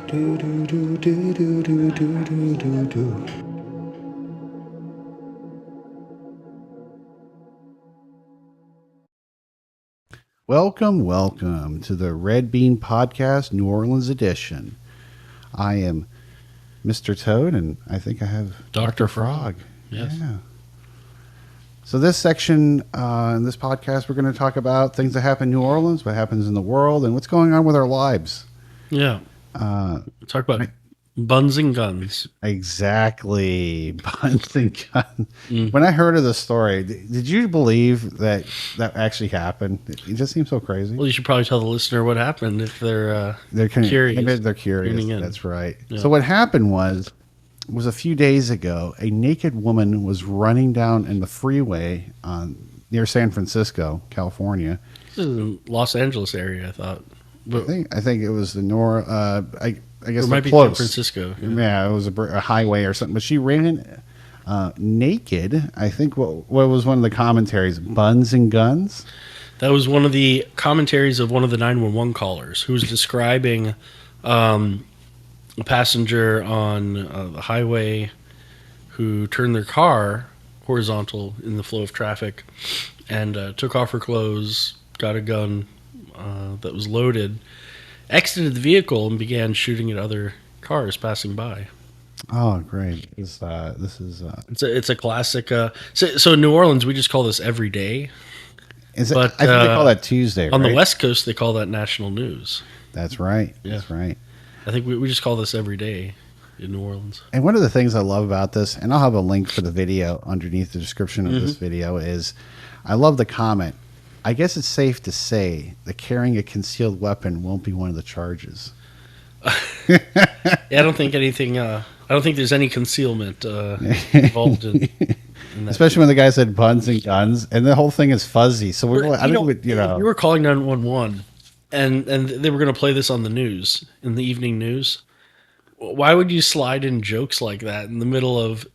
Do do do do do do do do do do. Welcome to the Red Bean Podcast, New Orleans edition. I am Mr. Toad, and I think I have Dr. Frog. Yes. Yeah. So this section in this podcast, we're going to talk about things that happen in New Orleans, what happens in the world, and what's going on with our lives. Yeah. Talk about buns and guns. Exactly. Buns and guns. When I heard of the story, did you believe that actually happened? It just seems so crazy. Well, you should probably tell the listener what happened if they're curious. curious. Maybe they're curious. That's right. Yeah. So what happened was a few days ago, a naked woman was running down in the freeway near San Francisco, California. This is in Los Angeles area, I thought. But I think it was the I guess it might be close. San Francisco. Yeah, it was a highway or something. But she ran naked. I think what was one of the commentaries, Buns and Guns? That was one of the commentaries of one of the 911 callers who was describing a passenger on the highway who turned their car horizontal in the flow of traffic and took off her clothes, got a gun that was loaded, exited the vehicle, and began shooting at other cars passing by. Oh, great! This is it's a classic. So in New Orleans, we just call this every day. I think they call that Tuesday. On right? the West Coast, they call that national news. That's right. Yeah. That's right. I think we just call this every day in New Orleans. And one of the things I love about this, and I'll have a link for the video underneath the description of this video, is I love the comment. I guess it's safe to say that carrying a concealed weapon won't be one of the charges. Yeah, I don't think anything. I don't think there's any concealment involved in that. Especially when the guy said buns and guns, and the whole thing is fuzzy. So If you were calling 911, and they were going to play this on the news in the evening news, why would you slide in jokes like that in the middle of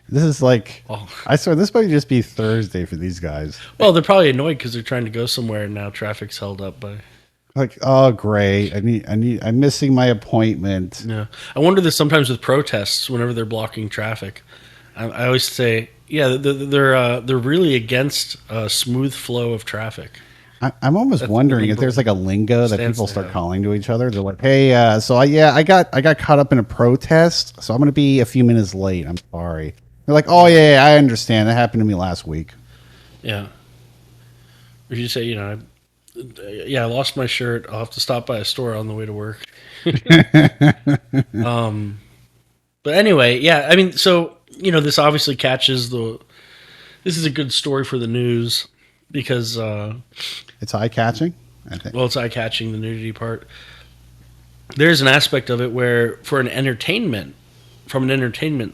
This is like, I swear, this might just be Thursday for these guys. Well, they're probably annoyed because they're trying to go somewhere and now traffic's held up by. Like, oh great! I'm missing my appointment. Yeah, I wonder this sometimes with protests. Whenever they're blocking traffic, I always say, yeah, they're really against a smooth flow of traffic. I'm almost wondering if there's like a lingo that people start calling to each other. They're like, "Hey, I got caught up in a protest, so I'm going to be a few minutes late. I'm sorry." They're like, "Oh yeah, I understand. That happened to me last week." Yeah. If you say, I lost my shirt. I'll have to stop by a store on the way to work. But anyway, yeah, I mean, so, this obviously catches this is a good story for the news because, it's eye-catching, I think. Well, it's eye-catching, the nudity part. There's an aspect of it where from an entertainment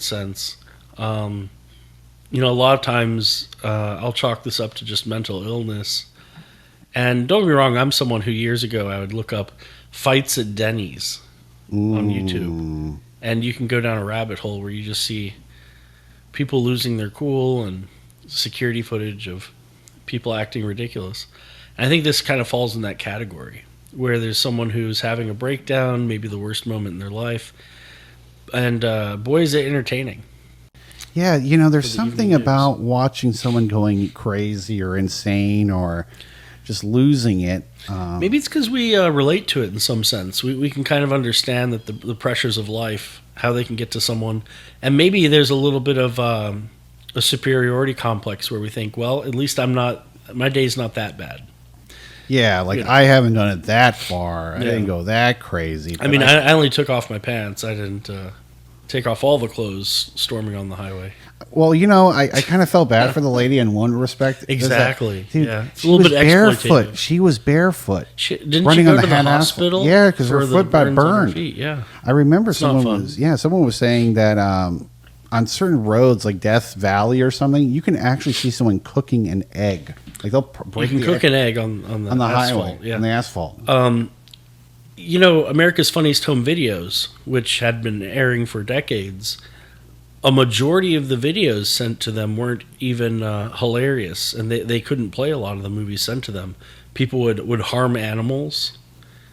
sense, a lot of times I'll chalk this up to just mental illness. And don't get me wrong, I'm someone who years ago I would look up fights at Denny's on YouTube. And you can go down a rabbit hole where you just see people losing their cool and security footage of people acting ridiculous. And I think this kind of falls in that category where there's someone who's having a breakdown, maybe the worst moment in their life. And boy, is it entertaining. Yeah, there's something about watching someone going crazy or insane or just losing it. Maybe it's because we relate to it in some sense. We can kind of understand that the pressures of life, how they can get to someone. And maybe there's a little bit of a superiority complex where we think, well, at least my day's not that bad. Yeah, like I haven't done it that far. I didn't go that crazy. I mean, I only took off my pants. I didn't take off all the clothes storming on the highway. Well, I kind of felt bad for the lady in one respect. Exactly. Dude, it's a little bit barefoot. She was barefoot. Didn't running she go on to the hospital? Asphalt. Yeah, because her foot got burned. Yeah. I remember someone was saying that on certain roads like Death Valley or something, you can actually see someone cooking an egg. Like they'll break you can cook an egg on the asphalt, highway, on the asphalt. America's Funniest Home Videos, which had been airing for decades, a majority of the videos sent to them weren't even hilarious, and they couldn't play a lot of the movies sent to them. People would harm animals.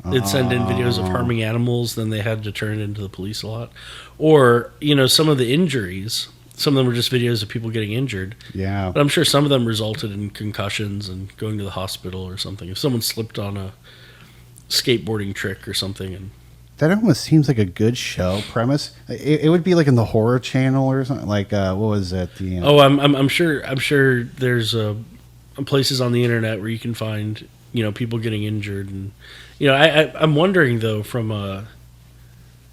They'd send in videos of harming animals, then they had to turn it into the police a lot. Or, some of the injuries, some of them were just videos of people getting injured. Yeah. But I'm sure some of them resulted in concussions and going to the hospital or something. If someone slipped on a skateboarding trick or something. And that almost seems like a good show premise. It would be like in the Horror Channel or something. Like, what was it? I'm sure there's places on the internet where you can find, people getting injured. And, I'm wondering, though, from a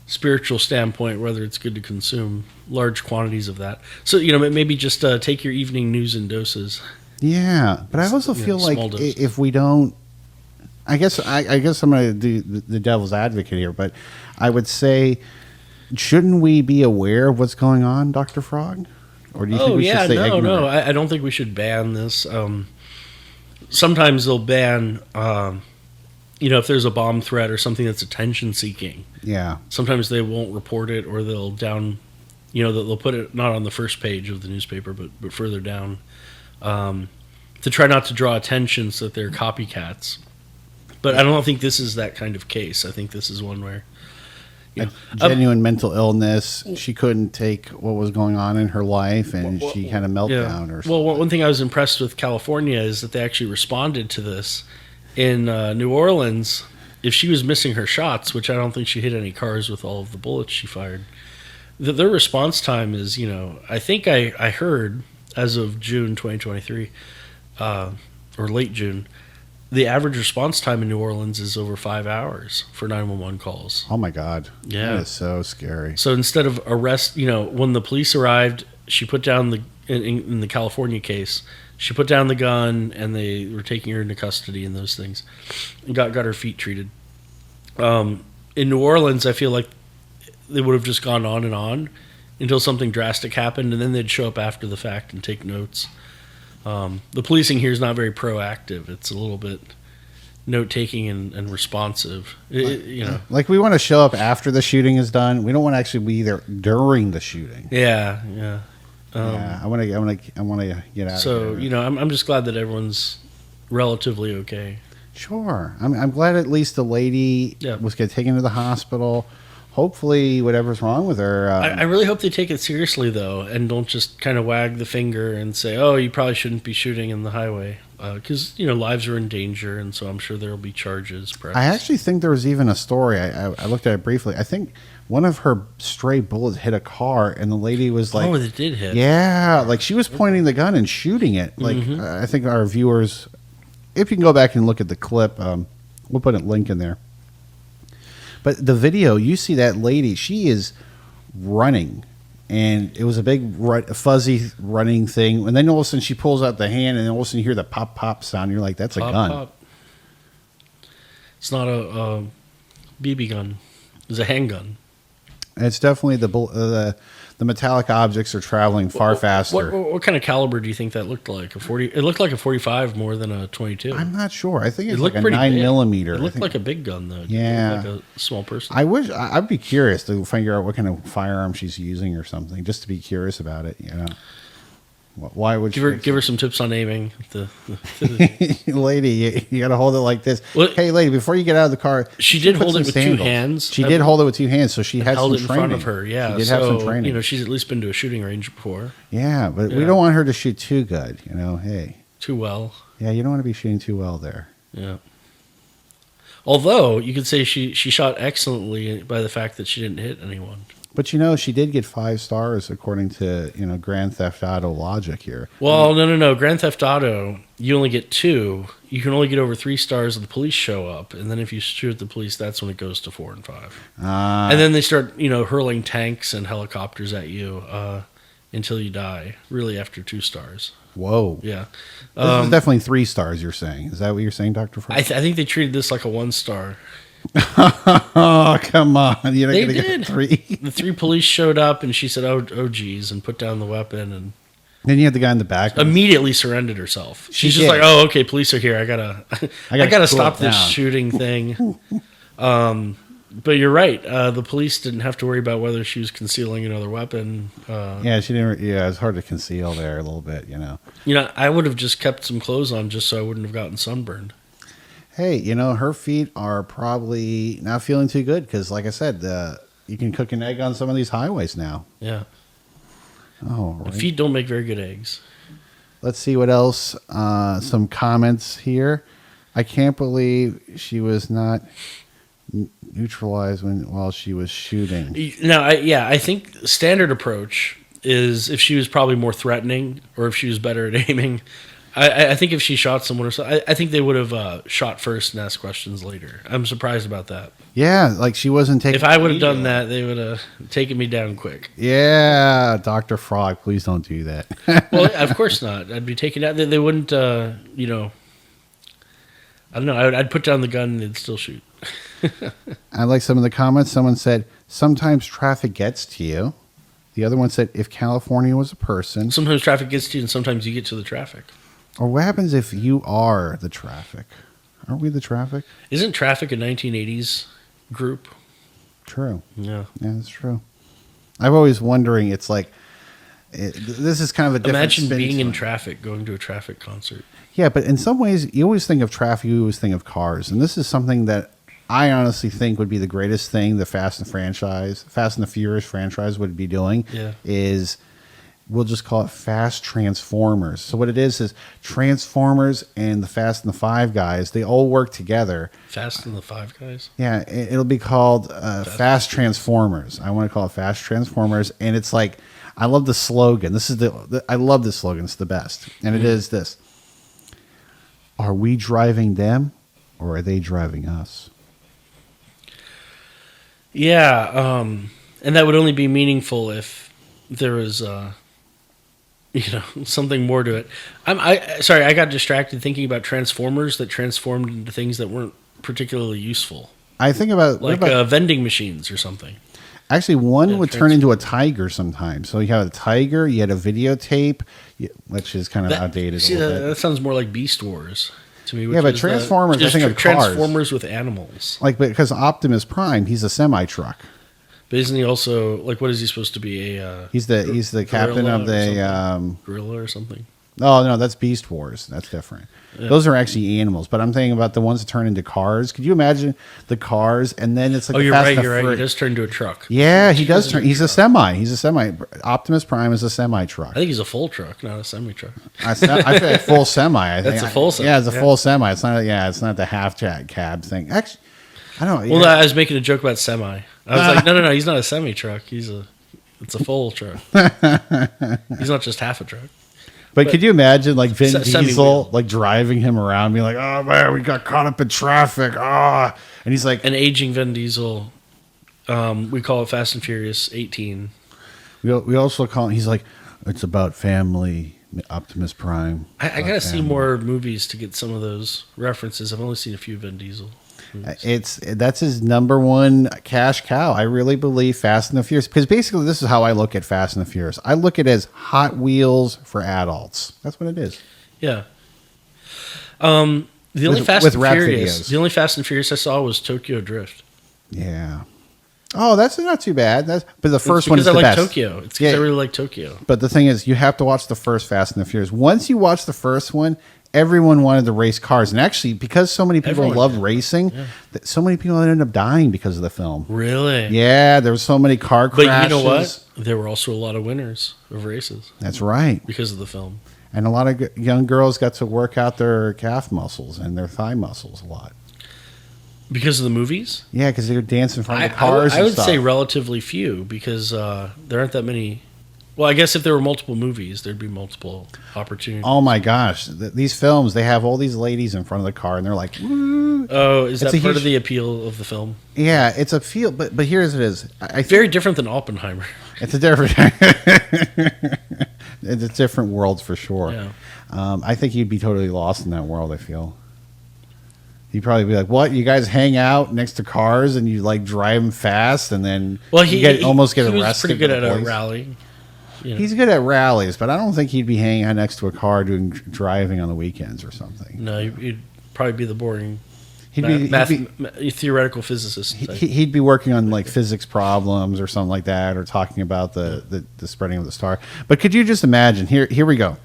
spiritual standpoint, whether it's good to consume large quantities of that. So, maybe just take your evening news in doses. Yeah, but I also feel like if we don't, I guess I'm going to do the devil's advocate here, but I would say, shouldn't we be aware of what's going on, Dr. Frog? Or do you think we should stay ignorant? No, I don't think we should ban this. Sometimes they'll ban, if there's a bomb threat or something that's attention-seeking. Yeah. Sometimes they won't report it, or they'll they'll put it not on the first page of the newspaper, but further down, to try not to draw attention so that they're copycats. But I don't think this is that kind of case. I think this is one where genuine mental illness. She couldn't take what was going on in her life, and she had a meltdown or something. Well, one thing I was impressed with California is that they actually responded to this. In New Orleans, if she was missing her shots, which I don't think she hit any cars with all of the bullets she fired, their response time is, I think I heard as of June 2023, or late June, the average response time in New Orleans is over 5 hours for 911 calls. Oh my God. Yeah. That is so scary. So instead of arrest, when the police arrived, she put down in the California case, she put down the gun and they were taking her into custody and those things, and got her feet treated. In New Orleans, I feel like they would have just gone on until something drastic happened, and then they'd show up after the fact and take notes. The policing here is not very proactive. It's a little bit note-taking and responsive. Like we want to show up after the shooting is done. We don't want to actually be there during the shooting. Yeah. I want to get out. So of here. I'm just glad that everyone's relatively okay. Sure, I'm glad at least the lady was getting taken to the hospital. Hopefully, whatever's wrong with her. I really hope they take it seriously, though, and don't just kind of wag the finger and say, "Oh, you probably shouldn't be shooting in the highway," because lives are in danger, and so I'm sure there will be charges. Perhaps. I actually think there was even a story. I looked at it briefly. I think one of her stray bullets hit a car, and the lady was like, "Oh, it did hit." Yeah, like she was pointing the gun and shooting it. Like I think our viewers, if you can go back and look at the clip, we'll put a link in there. But the video, you see that lady, she is running, and it was a big fuzzy running thing. And then all of a sudden she pulls out the hand, and then all of a sudden you hear the pop pop sound. You're like, that's a gun. Pop. It's not a BB gun. It's a handgun. It's definitely the metallic objects are traveling far faster. What kind of caliber do you think that looked like? A 40? It looked like a 45 more than a 22. I'm not sure. I think it looked like a 9mm. It looked like a big gun, though. Yeah, like a small person. I'd be curious to figure out what kind of firearm she's using or something, just to be curious about it. Why would give her some tips on aiming? Lady, you got to hold it like this. Well, hey, lady, before you get out of the car, she did hold it with two hands. She did hold it with two hands, so she had held some it in training. front of her. Yeah, she did have some training. She's at least been to a shooting range before. Yeah, but we don't want her to shoot too good. Hey, too well. Yeah, you don't want to be shooting too well there. Yeah. Although you could say she shot excellently by the fact that she didn't hit anyone. But she did get 5 stars according to Grand Theft Auto logic here. Well, no. Grand Theft Auto, you only get 2. You can only get over 3 stars if the police show up, and then if you shoot the police, that's when it goes to 4 and 5. And then they start hurling tanks and helicopters at you until you die. Really, after 2 stars. Whoa. Yeah. This is definitely 3 stars. You're saying? Is that what you're saying, Dr. Frog? I think they treated this like a 1 star. Oh, come on. You're not they gonna did. Get 3. The 3 police showed up, and she said, oh, geez, and put down the weapon. And then you had the guy in the back. Immediately surrendered herself. She's just like, oh, okay, police are here. I gotta stop this shooting thing. But you're right. The police didn't have to worry about whether she was concealing another weapon. Yeah, she didn't. Yeah, it's hard to conceal there a little bit, I would have just kept some clothes on just so I wouldn't have gotten sunburned. hey, her feet are probably not feeling too good because, like I said, you can cook an egg on some of these highways now. Yeah. Oh, right. Feet don't make very good eggs. Let's see what else. Some comments here. I can't believe she was not neutralized while she was shooting. Now, I think standard approach is if she was probably more threatening or if she was better at aiming. I think if she shot someone or so, I think they would have shot first and asked questions later. I'm surprised about that. Yeah, like she wasn't taking. If I would have done that, they would have taken me down quick. Yeah, Dr. Frog, please don't do that. Well, of course not. I'd be taken out. They wouldn't, I don't know. I'd put down the gun and they'd still shoot. I like some of the comments. Someone said, sometimes traffic gets to you. The other one said, if California was a person. Sometimes traffic gets to you and sometimes you get to the traffic. Or what happens if you are the traffic? Aren't we the traffic? Isn't Traffic a 1980s group? True. Yeah. Yeah, that's true. I've always wondering, it's like, this is kind of a different Imagine being in traffic, going to a Traffic concert. Yeah, but in some ways, you always think of traffic, you always think of cars. And this is something that I honestly think would be the greatest thing the Fast and the Furious franchise would be doing. Yeah. Is we'll just call it Fast Transformers. So what it is Transformers and the Fast and the Five guys, they all work together. Fast and the Five Guys? Yeah, it'll be called Fast Transformers. I want to call it Fast Transformers. And it's like, I love the slogan. I love this slogan. It's the best. And it is this. Are we driving them or are they driving us? Yeah, and that would only be meaningful if there was, something more to it. Sorry, I got distracted thinking about Transformers that transformed into things that weren't particularly useful. I think about vending machines or something. Actually, one would turn into a tiger sometimes. So you have a tiger, you had a videotape, which is kind of outdated. See, that sounds more like Beast Wars to me. Yeah, but Transformers, I think of cars. Transformers with animals. Like, because Optimus Prime, he's a semi-truck. But isn't he also, like, what is he supposed to be? He's the captain of the... gorilla or something? Oh, no, that's Beast Wars. That's different. Yeah. Those are actually animals. But I'm thinking about the ones that turn into cars. Could you imagine the cars? And then it's like... Oh, you're right. He does turn into a truck. Yeah, he does turn... He's a semi. Optimus Prime is a semi-truck. I think he's a full truck, not a semi-truck. I feel like full semi. That's a full semi. Yeah, it's a full semi. It's not the half cab thing. Actually, I don't know. Well, I was making a joke about semi. I was like, no, he's not a semi-truck. It's a full truck. He's not just half a truck. But could you imagine, like, Vin Diesel, like, driving him around, being like, oh, man, we got caught up in traffic. And he's like... An aging Vin Diesel. We call it Fast and Furious 18. We also call it... He's like, it's about family, Optimus Prime. I got to see more movies to get some of those references. I've only seen a few Vin Diesel movies. That's his number one cash cow. I really believe Fast and the Furious, because basically this is how I look at Fast and the Furious. I look at it as Hot Wheels for adults. That's what it is. Yeah. The only Fast and Furious I saw was Tokyo Drift. Yeah. Oh, that's not too bad. But the first one is the best. Because I like Tokyo. It's because I really like Tokyo. But the thing is, you have to watch the first Fast and the Furious. Once you watch the first one, everyone wanted to race cars. And actually, because so many people loved racing, so many people ended up dying because of the film. Really? Yeah, there were so many car crashes. But you know what? There were also a lot of winners of races. That's right. Because of the film. And a lot of young girls got to work out their calf muscles and their thigh muscles a lot. Because of the movies? Yeah, because they were dancing in front of the cars. I would say relatively few because there aren't that many. Well, I guess if there were multiple movies, there'd be multiple opportunities. Oh my gosh. These films, they have all these ladies in front of the car and they're like, woo. Oh, is that part of the appeal of the film? Yeah, it's a feel, but here's what it is. Very different than Oppenheimer. It's different worlds for sure. Yeah. I think you'd be totally lost in that world, I feel. You'd probably be like, what? You guys hang out next to cars and you like drive them fast and then almost get arrested. He was pretty good at a rally. You know. He's good at rallies, but I don't think he'd be hanging out next to a car doing driving on the weekends or something. No, he'd probably be the boring theoretical physicist. He'd be working on like physics problems or something like that, or talking about the spreading of the star. But could you just imagine? Here we go.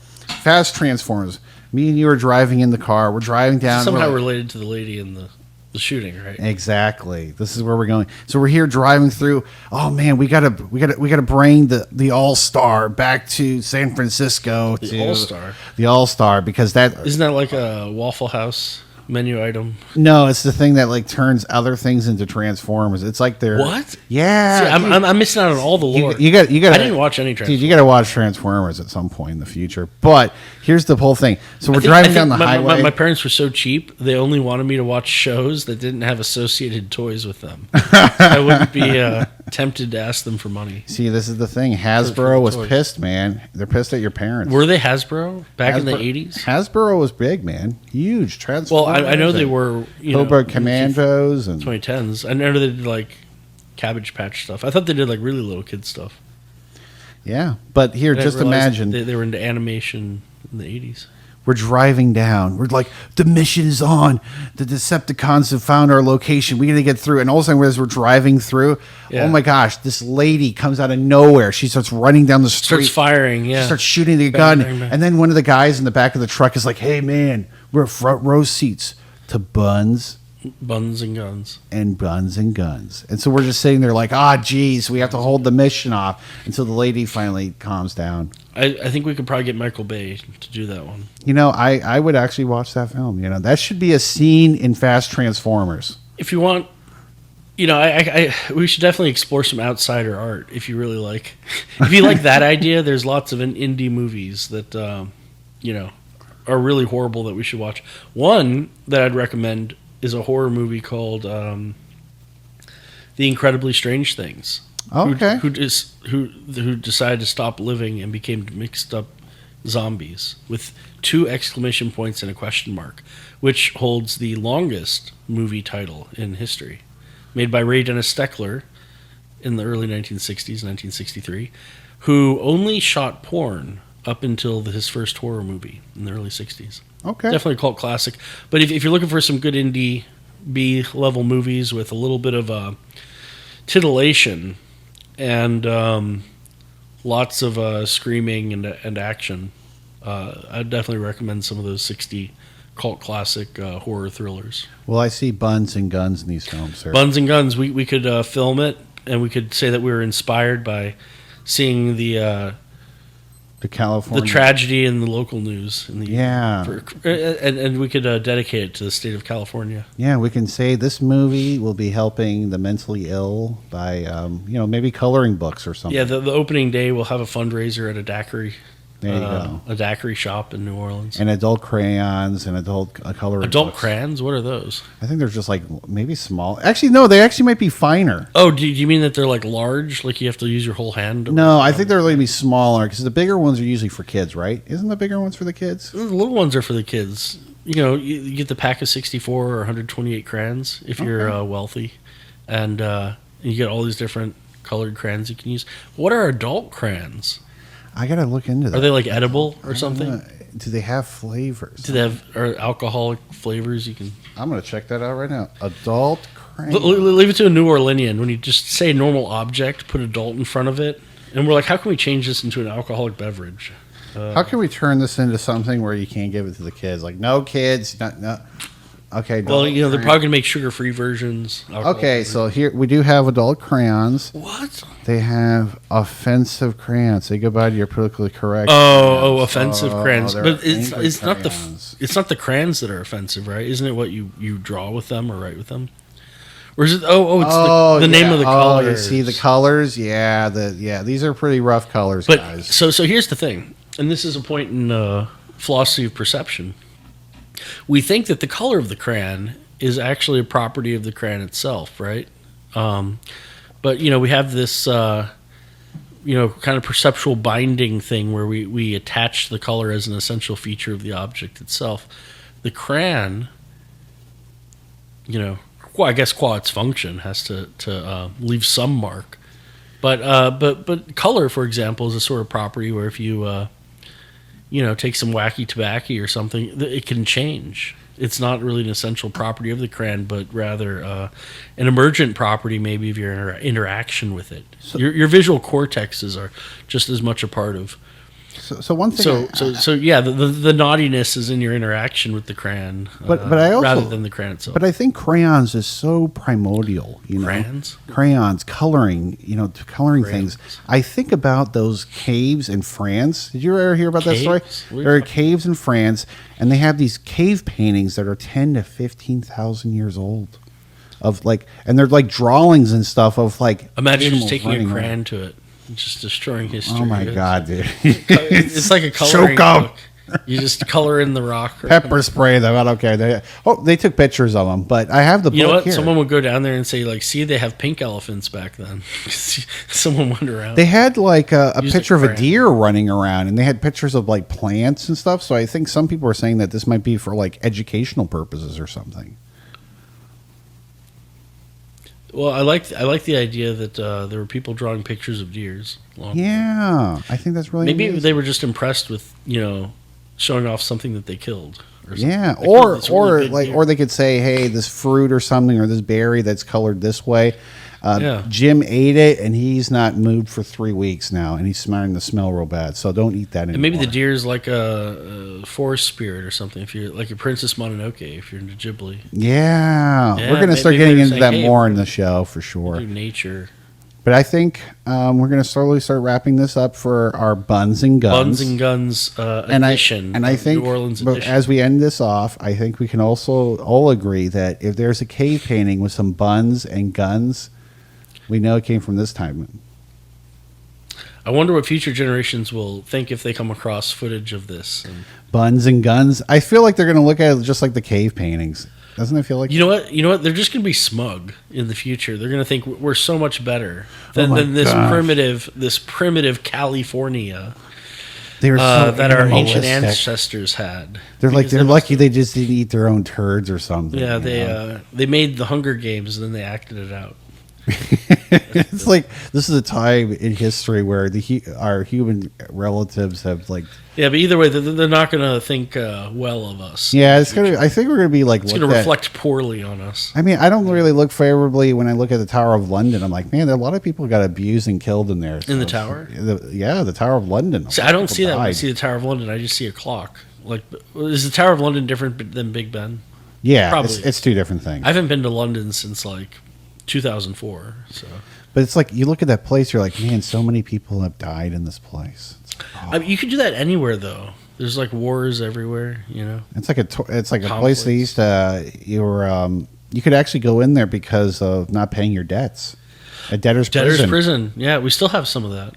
Fast Transformers. Me and you are driving in the car. We're driving down. Somehow related to the lady in the shooting, right? Exactly. This is where we're going. So we're here driving through. Oh man, we gotta bring the All-Star back to San Francisco. The All-Star, because isn't that like a Waffle House menu item? No, it's the thing that like turns other things into Transformers. It's like they're what? Yeah, see, I'm missing out on all the lore. You got. I didn't watch any Transformers. Dude, you got to watch Transformers at some point in the future. But here's the whole thing. So we're driving down the highway. My parents were so cheap; they only wanted me to watch shows that didn't have associated toys with them. I wouldn't be tempted to ask them for money. See, this is the thing. Hasbro was pissed, man. They're pissed at your parents. Were they Hasbro back in the 80s? Hasbro was big, man. Huge. Transformers. Well, I know they were Cobra Commandos and 2010s. I know they did like Cabbage Patch stuff. I thought they did like really little kid stuff. Yeah, but here, just imagine they were into animation in the 80s. We're driving down. We're like, the mission is on. The Decepticons have found our location. We got to get through. And all of a sudden, as we're driving through, oh my gosh, this lady comes out of nowhere. She starts running down the street. Starts firing, She starts shooting the gun. Bang. And then one of the guys in the back of the truck is like, hey, man, we're front row seats to Buns and Guns. And Buns and Guns. And so we're just sitting there like, geez, we have to hold the mission off until the lady finally calms down. I think we could probably get Michael Bay to do that one. I would actually watch that film. That should be a scene in Fast Transformers. If you want, we should definitely explore some outsider art if you really like. If you like that idea, there's lots of indie movies that, are really horrible that we should watch. One that I'd recommend is a horror movie called The Incredibly Strange Things. Okay. Who decided to stop living and became mixed up zombies with 2 exclamation points and a question mark, which holds the longest movie title in history. Made by Ray Dennis Steckler in the early 1960s, 1963, who only shot porn up until his first horror movie in the early 60s. Okay. Definitely a cult classic. But if you're looking for some good indie B-level movies with a little bit of titillation and lots of screaming and action, I'd definitely recommend some of those 60 cult classic horror thrillers. Well, I see Buns and Guns in these films, sir. Buns and Guns. We could film it, and we could say that we were inspired by seeing the tragedy in the local news. And we could dedicate it to the state of California. Yeah, we can say this movie will be helping the mentally ill by, maybe coloring books or something. Yeah, the opening day we'll have a fundraiser at a daiquiri. There you go. A daiquiri shop in New Orleans. And adult crayons and adult coloring Adult books. crayons? What are those? I think they're just like maybe small. Actually, no, they actually might be finer. Oh, do you mean that they're like large? Like you have to use your whole hand? No, I think they're going to be smaller because the bigger ones are usually for kids, right? Isn't the bigger ones for the kids? The little ones are for the kids. You get the pack of 64 or 128 crayons if you're wealthy. And you get all these different colored crayons you can use. What are adult crayons? I gotta look into that. Are they like edible or something? Do they have flavors? Do they have alcoholic flavors? I'm gonna check that out right now. Adult crayon. Leave it to a New Orleanian. When you just say normal object, put adult in front of it, and we're like, how can we change this into an alcoholic beverage? How can we turn this into something where you can't give it to the kids? Like no kids, no. Okay. Well, they're probably gonna make sugar-free versions. Okay, so here we do have adult crayons. What? They have offensive crayons. Say goodbye to your politically correct. Offensive crayons. But it's not the crayons that are offensive, right? Isn't it what you draw with them or write with them? Or is it? It's the name of the colors. You see the colors? Yeah. These are pretty rough colors, guys. So here's the thing, and this is a point in philosophy of perception. We think that the color of the crayon is actually a property of the crayon itself, right? But we have this kind of perceptual binding thing where we attach the color as an essential feature of the object itself. The crayon, I guess qua its function, has to leave some mark. But color, for example, is a sort of property where if you take some wacky tobacco or something, it can change. It's not really an essential property of the crayon, but rather an emergent property maybe of your interaction with it. So, your visual cortexes are just as much a part of So one thing. So yeah, the naughtiness is in your interaction with the crayon, but I also, rather than the crayon itself. But I think crayons is so primordial. Crayons, coloring. Coloring things. I think about those caves in France. Did you ever hear about that story? There are caves in France, and they have these cave paintings that are 10 to 15,000 years old. And they're like drawings and stuff of like. Imagine just taking a crayon to it. Just destroying history. Oh my god, dude! It's like a coloring book. You just color in the rock. Pepper spray them. I don't care. They took pictures of them, but I have the book. You know what? Here. Someone would go down there and say, like, see, they have pink elephants back then. Someone went around. They had like a picture of a deer running around, and they had pictures of like plants and stuff. So I think some people are saying that this might be for like educational purposes or something. Well, I like the idea that there were people drawing pictures of deers. Yeah, I think that's really maybe amazing. They were just impressed with showing off something that they killed. Yeah, or they could say, hey, this fruit or something, or this berry that's colored this way. Jim ate it, and he's not moved for 3 weeks now, and he's starting to smell real bad. So don't eat that anymore. And maybe the deer's like a forest spirit or something. If you're like a Princess Mononoke, if you're into Ghibli. Yeah, we're gonna start getting into that more in the show for sure. Nature. But I think we're going to slowly start wrapping this up for our Buns and Guns. Buns and Guns edition. And I think, New Orleans edition. As we end this off, I think we can also all agree that if there's a cave painting with some buns and guns, we know it came from this time. I wonder what future generations will think if they come across footage of this. Buns and guns. I feel like they're going to look at it just like the cave paintings. Doesn't it feel like? You know what? They're just going to be smug in the future. They're going to think we're so much better than this primitive California that our ancient ancestors had. They're lucky they just didn't eat their own turds or something. Yeah, they made the Hunger Games and then they acted it out. It's like this is a time in history where our human relatives have like. Yeah, but either way, they're not going to think well of us. Yeah, it's gonna. I think we're gonna be like. It's going to reflect poorly on us. I mean, I don't really look favorably when I look at the Tower of London. I'm like, man, a lot of people got abused and killed in there. In the tower? The Tower of London. See, I don't see that when I see the Tower of London. I just see a clock. Like, is the Tower of London different than Big Ben? Yeah, probably. It's two different things. I haven't been to London since like 2004. So. But it's like you look at that place, you're like, man, so many people have died in this place. I mean, you could do that anywhere, though. There's like wars everywhere, you know. It's like a place that used to you could actually go in there because of not paying your debts. A debtor's prison. Yeah, we still have some of that.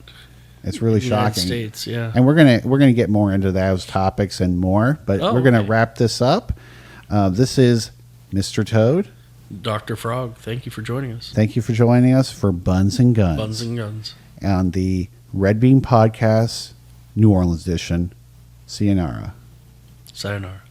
It's really shocking. United States, yeah. And we're gonna get more into those topics and more, but we're gonna wrap this up. This is Mr. Toad. Dr. Frog, thank you for joining us. Thank you for joining us for Buns and Guns. Buns and Guns. On the Red Bean Podcast, New Orleans edition. Sayonara. Sayonara.